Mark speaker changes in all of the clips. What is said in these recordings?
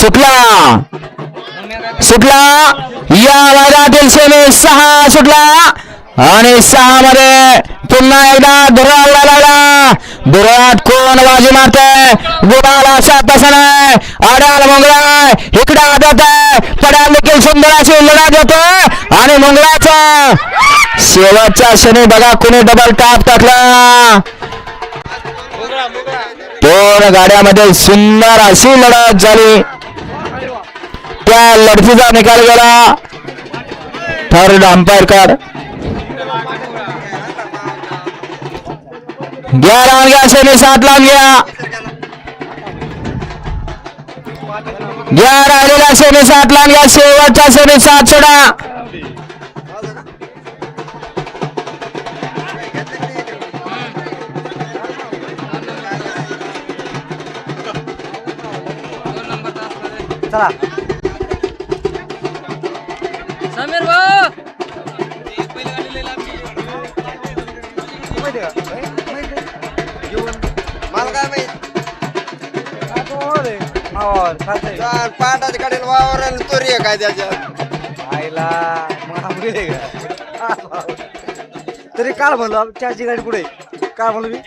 Speaker 1: सुटला सुटला या मैदानातील सेमी 6 सुटला आणि 6 मध्ये पुन्हा एकदा धुराला लागला. धुरात कोण बाजी मारतंय गुलाला 7 तासाने आड्याल मुंगळा इकडे आदत आहे पड्याल देखील सुंदर अशी लढा देतोय आणि मुंगळाचा शेवटच्या क्षणी बघा कोणी डबल टाप टाकला. दोन गाड्यामध्ये सुंदर अशी लढत झाली. त्या लढतीचा निकाल गेला थर्ड अंपायर कडे. घ्या लावून घ्या सेमी 7 लावून घ्या राहिलेल्या सेमी 7 लावून घ्या. शेवटच्या सेमी 7 सोडा.
Speaker 2: चला
Speaker 3: समीर भाऊ
Speaker 2: मला काय माहित पाटाच्या कडेला वावर तोरी काय त्याच्यात आईला तरी काल म्हणलो चारची गाडी पुढे काय म्हणलो मी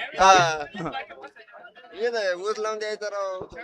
Speaker 4: ये ना ऊस लावून द्यायचं राव.